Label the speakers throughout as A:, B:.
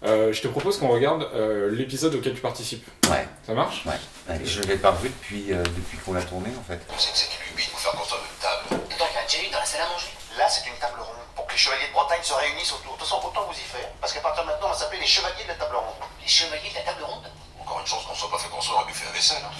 A: Je te propose qu'on regarde l'épisode auquel tu participes.
B: Ouais.
A: Ça marche?
B: Ouais. Allez, je l'ai pas revu depuis qu'on l'a tourné en fait.
C: C'est que c'est inhumain de vous faire construire une table.
D: Donc il y en a déjà une dans la salle à manger.
C: Là, c'est une table ronde. Pour que les chevaliers de Bretagne se réunissent autour. De toute façon, autant vous y faire. Parce qu'à partir de maintenant, on va s'appeler les chevaliers de la table ronde.
D: Les chevaliers de la table ronde.
C: Encore une chance qu'on soit pas fait construire un buffet à vaisselle. Hein.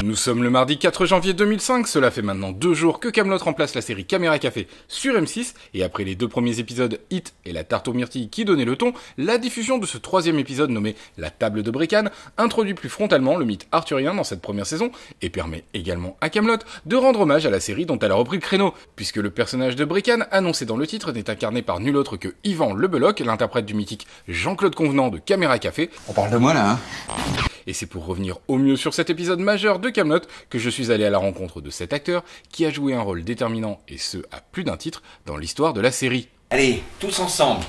A: Nous sommes le mardi 4 janvier 2005, cela fait maintenant 2 jours que Kaamelott remplace la série Caméra Café sur M6, et après les 2 premiers épisodes Hit et la tarte aux myrtilles qui donnaient le ton, la diffusion de ce 3e épisode nommé La table de Brecane introduit plus frontalement le mythe arthurien dans cette première saison, et permet également à Kaamelott de rendre hommage à la série dont elle a repris le créneau, puisque le personnage de Brecane, annoncé dans le titre, n'est incarné par nul autre que Yvan Lebeloc, l'interprète du mythique Jean-Claude Convenant de Caméra Café.
B: On parle de moi là, hein?
A: Et c'est pour revenir au mieux sur cet épisode majeur de Kaamelott que je suis allé à la rencontre de cet acteur qui a joué un rôle déterminant, et ce à plus d'un titre, dans l'histoire de la série.
B: Allez, tous ensemble.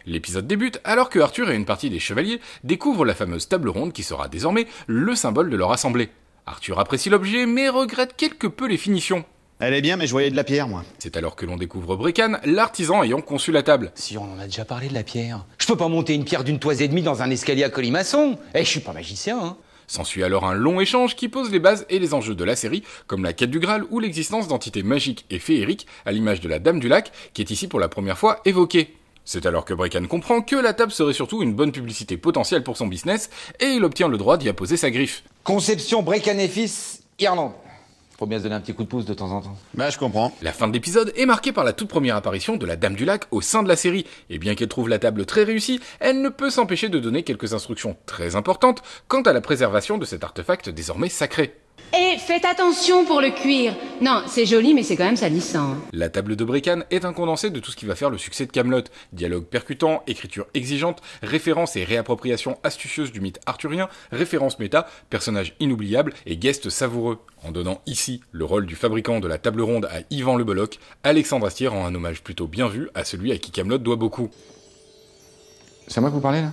A: L'épisode débute alors que Arthur et une partie des chevaliers découvrent la fameuse table ronde qui sera désormais le symbole de leur assemblée. Arthur apprécie l'objet mais regrette quelque peu les finitions.
E: Elle est bien, mais je voyais de la pierre, moi.
A: C'est alors que l'on découvre Brecane, l'artisan ayant conçu la table.
F: Si, on en a déjà parlé de la pierre. Je peux pas monter une pierre d'une toise et demie dans un escalier à colimaçon. Je suis pas magicien, hein.
A: S'ensuit alors un long échange qui pose les bases et les enjeux de la série, comme la quête du Graal ou l'existence d'entités magiques et féeriques, à l'image de la Dame du Lac, qui est ici pour la première fois évoquée. C'est alors que Brecane comprend que la table serait surtout une bonne publicité potentielle pour son business, et il obtient le droit d'y apposer sa griffe.
F: Conception Brecane et Fils, Irlande. Faut bien se donner un petit coup de pouce de temps en temps.
E: Bah, je comprends.
A: La fin de l'épisode est marquée par la toute première apparition de la Dame du Lac au sein de la série, et bien qu'elle trouve la table très réussie, elle ne peut s'empêcher de donner quelques instructions très importantes quant à la préservation de cet artefact désormais sacré.
G: Et faites attention pour le cuir. Non, c'est joli, mais c'est quand même salissant.
A: La table de Brecane est un condensé de tout ce qui va faire le succès de Kaamelott. Dialogue percutant, écriture exigeante, références et réappropriation astucieuse du mythe arthurien, références méta, personnages inoubliables et guests savoureux. En donnant ici le rôle du fabricant de la table ronde à Yvan Lebeloc, Alexandre Astier rend un hommage plutôt bien vu à celui à qui Kaamelott doit beaucoup.
F: C'est à moi que vous parlez, là?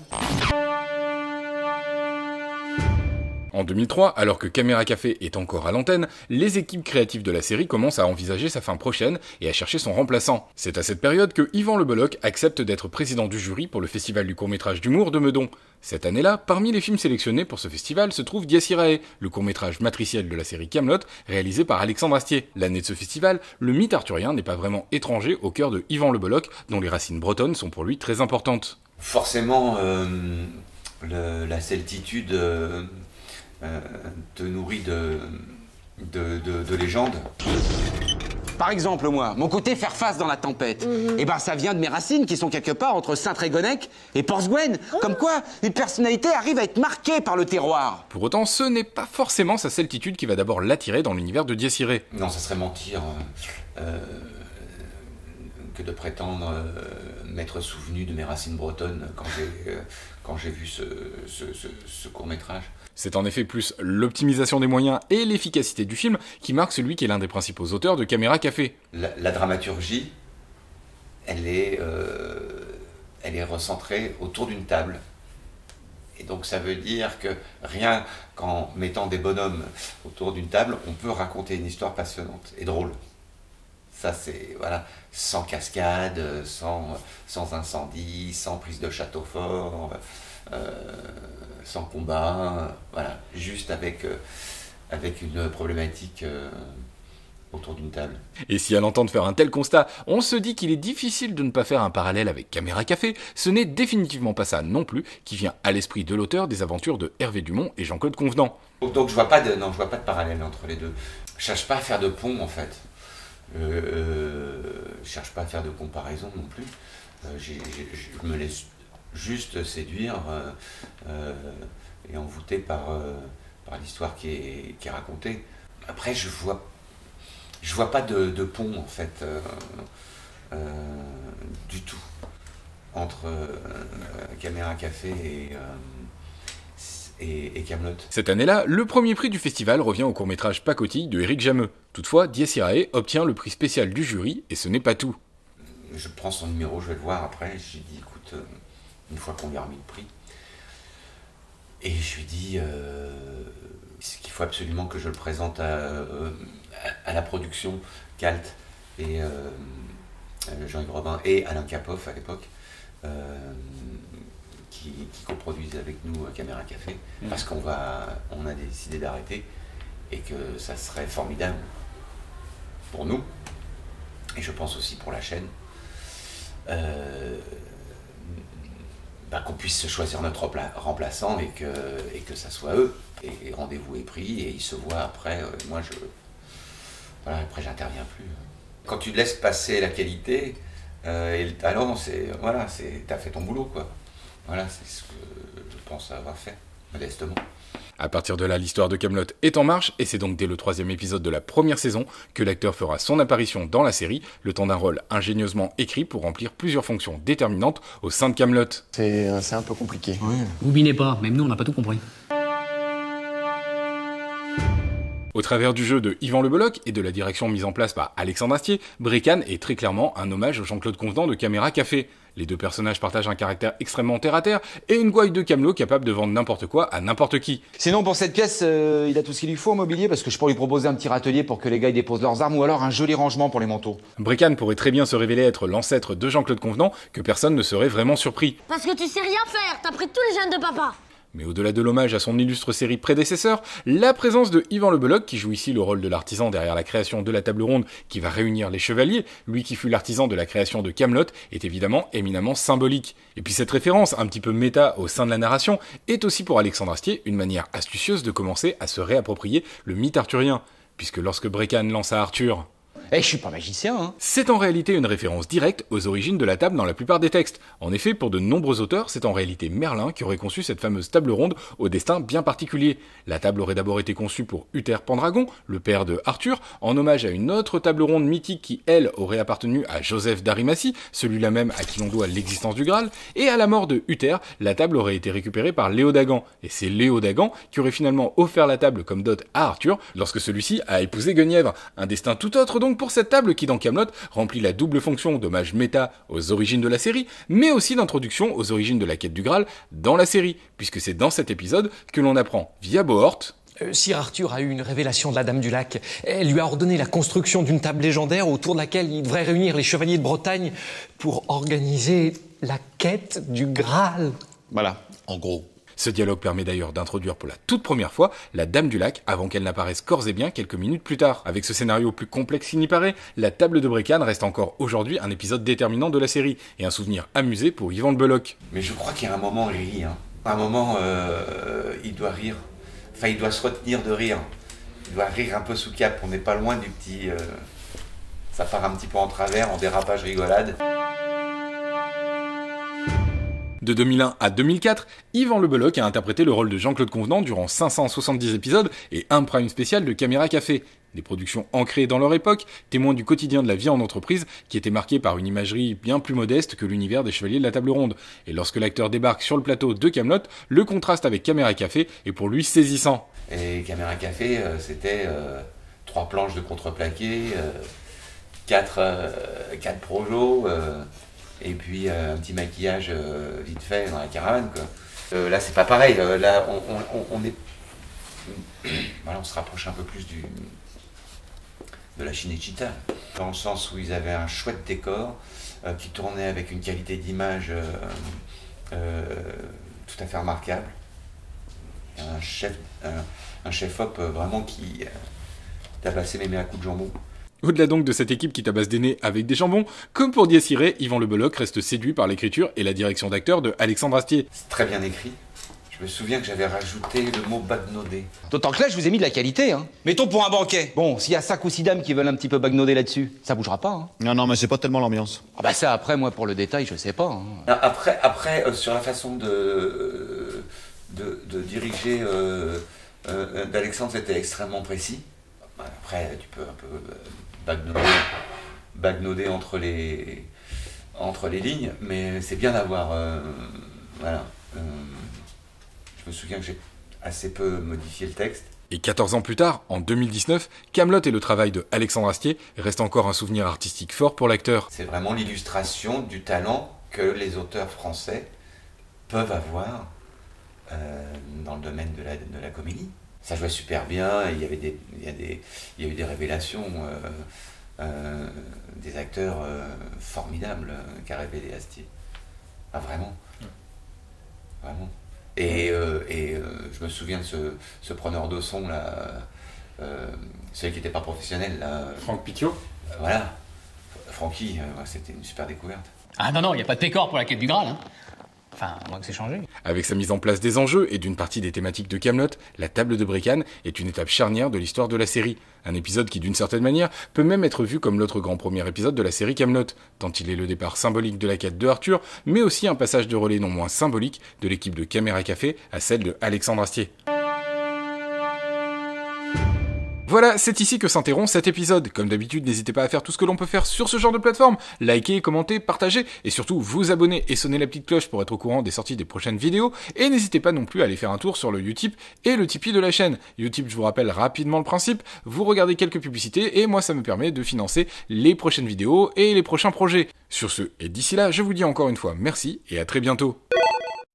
A: En 2003, alors que Caméra Café est encore à l'antenne, les équipes créatives de la série commencent à envisager sa fin prochaine et à chercher son remplaçant. C'est à cette période que Yvan Lebeloc accepte d'être président du jury pour le festival du court-métrage d'humour de Meudon. Cette année-là, parmi les films sélectionnés pour ce festival se trouve Dies Irae, le court-métrage matriciel de la série Kaamelott, réalisé par Alexandre Astier. L'année de ce festival, le mythe arthurien n'est pas vraiment étranger au cœur de Yvan Lebeloc, dont les racines bretonnes sont pour lui très importantes.
B: Forcément, la celtitude te nourrit de légendes.
F: Par exemple, moi, mon côté faire face dans la tempête, ça vient de mes racines qui sont quelque part entre Saint-Trégonec et Porthgwen. Comme quoi, une personnalité arrive à être marquée par le terroir.
A: Pour autant, ce n'est pas forcément sa celtitude qui va d'abord l'attirer dans l'univers de Dies Irae.
B: Non, ça serait mentir que de prétendre m'être souvenu de mes racines bretonnes quand j'ai vu ce court-métrage.
A: C'est en effet plus l'optimisation des moyens et l'efficacité du film qui marque celui qui est l'un des principaux auteurs de Caméra Café.
B: La dramaturgie, elle est recentrée autour d'une table. Et donc ça veut dire que rien qu'en mettant des bonhommes autour d'une table, on peut raconter une histoire passionnante et drôle. Ça c'est, voilà, sans cascade, sans incendie, sans prise de château fort, sans combat, voilà, juste avec une problématique autour d'une table.
A: Et si à l'entendre faire un tel constat, on se dit qu'il est difficile de ne pas faire un parallèle avec Caméra Café, ce n'est définitivement pas ça non plus qui vient à l'esprit de l'auteur des aventures de Hervé Dumont et Jean-Claude Convenant.
B: Donc je vois pas de parallèle entre les deux. Je cherche pas à faire de pont en fait. Je cherche pas à faire de comparaison non plus. Je me laisse juste séduire et envoûté par l'histoire qui est racontée. Après, je vois pas de pont en fait du tout entre Caméra Café et Kaamelott.
A: Cette année-là, le premier prix du festival revient au court-métrage Pacotille de Éric Jameux. Toutefois, Dies Irae obtient le prix spécial du jury, et ce n'est pas tout.
B: Je prends son numéro, je vais le voir après, j'ai dit écoute, une fois qu'on lui a remis le prix, et je lui dis qu'il faut absolument que je le présente à la production Calt, et Jean-Yves Robin et Alain Capoff à l'époque, qui coproduisent avec nous Caméra Café, parce qu'on a décidé d'arrêter et que ça serait formidable pour nous, et je pense aussi pour la chaîne, qu'on puisse choisir notre remplaçant et que ça soit eux. Et rendez-vous est pris et ils se voient après. Après j'interviens plus. Quand tu laisses passer la qualité et le talent, t'as fait ton boulot, quoi. Voilà, c'est ce que je pense avoir fait, modestement.
A: À partir de là, l'histoire de Kaamelott est en marche, et c'est donc dès le 3e épisode de la première saison que l'acteur fera son apparition dans la série, le temps d'un rôle ingénieusement écrit pour remplir plusieurs fonctions déterminantes au sein de Kaamelott.
E: C'est un peu compliqué.
H: Ouais. Vous binez pas, même nous on n'a pas tout compris.
A: Au travers du jeu de Yvan Le Bolloc et de la direction mise en place par Alexandre Astier, Brecane est très clairement un hommage au Jean-Claude Convenant de Caméra Café. Les deux personnages partagent un caractère extrêmement terre-à-terre et une gouaille de camelot capable de vendre n'importe quoi à n'importe qui.
F: Sinon, pour cette pièce, il a tout ce qu'il lui faut en mobilier, parce que je pourrais lui proposer un petit râtelier pour que les gars y déposent leurs armes, ou alors un joli rangement pour les manteaux.
A: Brecane pourrait très bien se révéler être l'ancêtre de Jean-Claude Convenant, que personne ne serait vraiment surpris.
I: Parce que tu sais rien faire, t'as pris tous les gènes de papa.
A: Mais au-delà de l'hommage à son illustre série prédécesseur, la présence de Yvan Le Bolloc, qui joue ici le rôle de l'artisan derrière la création de la table ronde qui va réunir les chevaliers, lui qui fut l'artisan de la création de Kaamelott, est évidemment éminemment symbolique. Et puis cette référence, un petit peu méta au sein de la narration, est aussi pour Alexandre Astier une manière astucieuse de commencer à se réapproprier le mythe arthurien, puisque lorsque Brecane lance à Arthur
F: je suis pas magicien, hein.
A: C'est en réalité une référence directe aux origines de la table dans la plupart des textes. En effet, pour de nombreux auteurs, c'est en réalité Merlin qui aurait conçu cette fameuse table ronde au destin bien particulier. La table aurait d'abord été conçue pour Uther Pendragon, le père de Arthur, en hommage à une autre table ronde mythique qui, elle, aurait appartenu à Joseph d'Arimathie, celui-là même à qui l'on doit l'existence du Graal, et à la mort de Uther, la table aurait été récupérée par Léodagan, et c'est Léodagan qui aurait finalement offert la table comme dot à Arthur lorsque celui-ci a épousé Guenièvre. Un destin tout autre donc pour cette table qui dans Kaamelott remplit la double fonction d'hommage méta aux origines de la série, mais aussi d'introduction aux origines de la quête du Graal dans la série, puisque c'est dans cet épisode que l'on apprend via Bohort
J: Sir Arthur a eu une révélation de la Dame du Lac. Elle lui a ordonné la construction d'une table légendaire autour de laquelle il devrait réunir les chevaliers de Bretagne pour organiser la quête du Graal.
E: Voilà, en gros.
A: Ce dialogue permet d'ailleurs d'introduire pour la toute première fois la Dame du Lac avant qu'elle n'apparaisse corps et bien quelques minutes plus tard. Avec ce scénario plus complexe qu'il n'y paraît, la table de Brecane reste encore aujourd'hui un épisode déterminant de la série et un souvenir amusé pour Yvan Le Bolloc.
B: Mais je crois qu'il y a un moment, il rit. À un moment, il doit rire. Enfin, il doit se retenir de rire. Il doit rire un peu sous cap. On n'est pas loin du petit... Ça part un petit peu en travers, en dérapage rigolade.
A: De 2001 à 2004, Yvan Le Bolloc a interprété le rôle de Jean-Claude Convenant durant 570 épisodes et un prime spécial de Caméra Café. Des productions ancrées dans leur époque, témoins du quotidien de la vie en entreprise qui était marquée par une imagerie bien plus modeste que l'univers des Chevaliers de la Table Ronde. Et lorsque l'acteur débarque sur le plateau de Kaamelott, le contraste avec Caméra Café est pour lui saisissant.
B: Et Caméra Café, c'était 3 planches de contreplaqué, 4 projos, et puis un petit maquillage vite fait dans la caravane, quoi. Là, c'est pas pareil. Là, on est... Voilà, on se rapproche un peu plus de la Cinecittà, dans le sens où ils avaient un chouette décor qui tournait avec une qualité d'image tout à fait remarquable. Un chef-op vraiment qui tabassait mes mains à coups de jambon.
A: Au-delà donc de cette équipe qui tabasse des nez avec des jambons, comme pour Dies Irae, Yvan Le Bolloc reste séduit par l'écriture et la direction d'acteur de Alexandre Astier.
B: C'est très bien écrit. Je me souviens que j'avais rajouté le mot bagnoder.
F: D'autant que là, je vous ai mis de la qualité, hein.
E: Mettons pour un banquet.
F: Bon, s'il y a 5 ou 6 dames qui veulent un petit peu bagnoder là-dessus, ça bougera pas, hein.
E: Non, mais c'est pas tellement l'ambiance.
F: Ah bah ça, après, moi, pour le détail, je sais pas, hein.
B: Après sur la façon de diriger d'Alexandre, c'était extrêmement précis. Après, tu peux un peu bagnoder entre les lignes, mais c'est bien d'avoir... voilà. Je me souviens que j'ai assez peu modifié le texte.
A: Et 14 ans plus tard, en 2019, Kaamelott et le travail de Alexandre Astier restent encore un souvenir artistique fort pour l'acteur.
B: C'est vraiment l'illustration du talent que les auteurs français peuvent avoir dans le domaine de la comédie. Ça jouait super bien, il y a eu des révélations des acteurs formidables qu'a révélé Astier. Ah, vraiment. Vraiment. Et je me souviens de ce preneur de son, là, celui qui n'était pas professionnel, là.
A: Franck Pitio.
B: Voilà. Francky, c'était une super découverte.
H: Ah non, il n'y a pas de pécor pour la quête du Graal, hein. Enfin, à moins que c'est changé.
A: Avec sa mise en place des enjeux et d'une partie des thématiques de Kaamelott, la table de Brecane est une étape charnière de l'histoire de la série. Un épisode qui, d'une certaine manière, peut même être vu comme l'autre grand premier épisode de la série Kaamelott, tant il est le départ symbolique de la quête de Arthur, mais aussi un passage de relais non moins symbolique de l'équipe de Caméra Café à celle de Alexandre Astier. Voilà, c'est ici que s'interrompt cet épisode. Comme d'habitude, n'hésitez pas à faire tout ce que l'on peut faire sur ce genre de plateforme. Likez, commentez, partagez, et surtout vous abonner et sonner la petite cloche pour être au courant des sorties des prochaines vidéos. Et n'hésitez pas non plus à aller faire un tour sur le Utip et le Tipeee de la chaîne. Utip, je vous rappelle rapidement le principe, vous regardez quelques publicités et moi ça me permet de financer les prochaines vidéos et les prochains projets. Sur ce, et d'ici là, je vous dis encore une fois merci et à très bientôt.